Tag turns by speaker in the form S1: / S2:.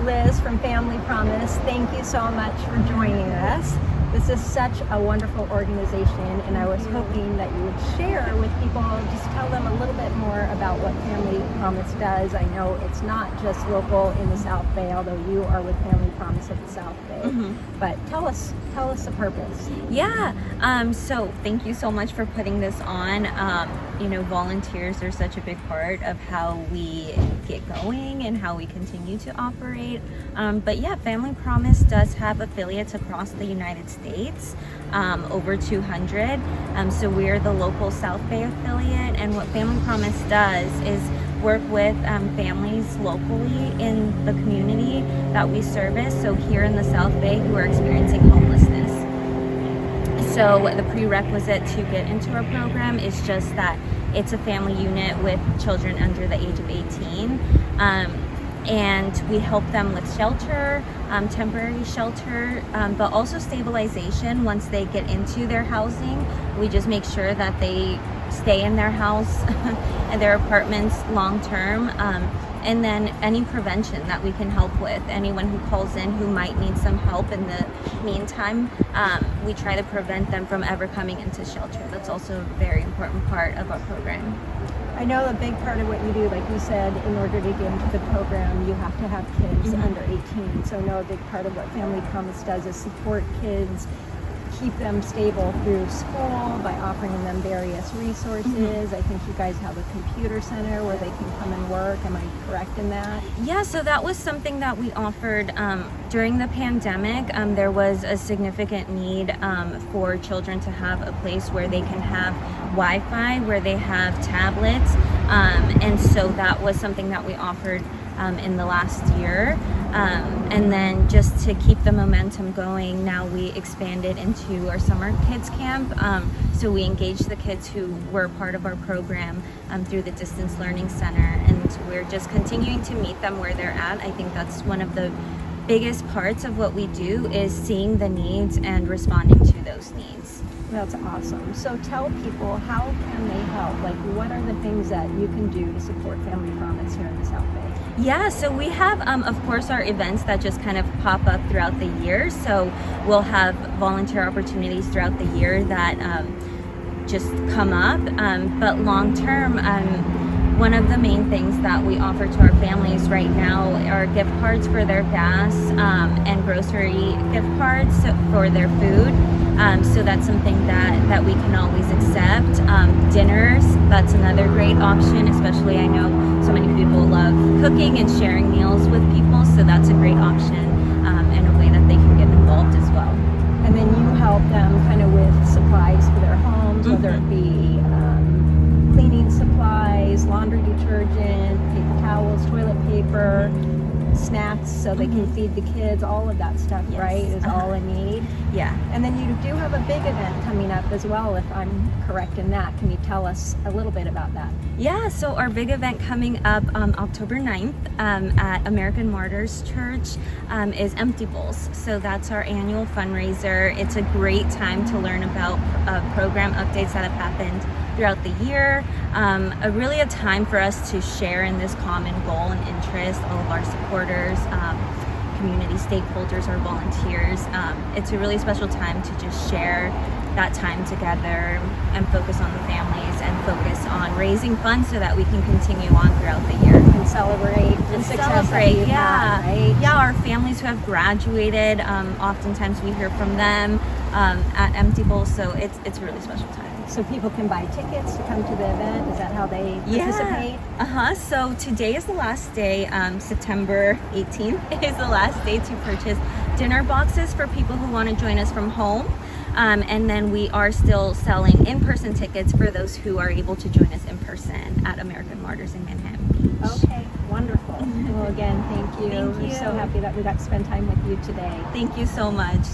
S1: Liz from Family Promise, thank you so much for joining us. This is such a wonderful organization, and I was hoping that you would share with people, just tell them a little bit more about what Family Promise does. I know it's not just local in the South Bay, although you are with Family Promise of the South Bay. But tell us the purpose.
S2: Yeah, so thank you so much for putting this on. You know, volunteers are such a big part of how we get going and how we continue to operate. But yeah, Family Promise does have affiliates across the United States, over 200. So we're the local South Bay affiliate, and what Family Promise does is work with families locally in the community that we service, so here in the South Bay, who are experiencing homelessness. So the prerequisite to get into our program is just that it's a family unit with children under the age of 18. And we help them with shelter, temporary shelter, but also stabilization once they get into their housing. We just make sure that they stay in their house and their apartments long term. And then any prevention that we can help with. Anyone who calls in who might need some help in the meantime, we try to prevent them from ever coming into shelter. That's also a very important part of our program.
S1: I know a big part of what you do, like you said, in order to get into the program, you have to have kids under 18. So I know a big part of what Family Promise does is support kids, keep them stable through school by offering them various resources. I think you guys have a computer center where they can come and work. Am I correct in that?
S2: Yeah, so that was something that we offered during the pandemic. There was a significant need for children to have a place where they can have Wi-Fi, where they have tablets, and so that was something that we offered in the last year. And then just to keep the momentum going, now we expanded into our summer kids camp. So we engaged the kids who were part of our program through the Distance Learning Center, and we're just continuing to meet them where they're at. I think that's one of the biggest parts of what we do, is seeing the needs and responding to those needs.
S1: That's awesome. So tell people, how can they help? Like, what are the things that you can do to support Family Promise here in the South Bay?
S2: Yeah, so we have, of course, our events that just kind of pop up throughout the year. So we'll have volunteer opportunities throughout the year that just come up. But long term, one of the main things that we offer to our families right now are gift cards for their gas and grocery gift cards for their food. So that's something that we can always accept. Dinners, that's another great option, especially I know so many people love cooking and sharing meals with people, so that's a great option and a way that they can get involved as well.
S1: And then you help them kind of with supplies for their homes, whether it be cleaning supplies, laundry detergent, paper towels, toilet paper, snacks so they can feed the kids, all of that stuff, right, is all a need.
S2: Yeah.
S1: And then you do have a big event coming up as well, if I'm correct in that. Can you tell us a little bit about that?
S2: Yeah, so our big event coming up October 9th at American Martyrs Church is Empty Bowls. So that's our annual fundraiser. It's a great time to learn about program updates that have happened throughout the year. Really a time for us to share in this common goal and interest, all of our supporters, community stakeholders, our volunteers. It's a really special time to just share that time together and focus on the families and focus on raising funds so that we can continue on throughout the year.
S1: And celebrate the success that you've had, right?
S2: Yeah, our families who have graduated, oftentimes we hear from them at Empty Bowl, so it's a really special time.
S1: So people can buy tickets to come to the event? Is that how they participate?
S2: So today is the last day. September 18th is the last day to purchase dinner boxes for people who want to join us from home. And then we are still selling in-person tickets for those who are able to join us in person at American Martyrs in Manhattan Beach.
S1: Okay, wonderful. Well, again, thank you.
S2: Thank you.
S1: We're so happy that we got to spend time with you today.
S2: Thank you so much.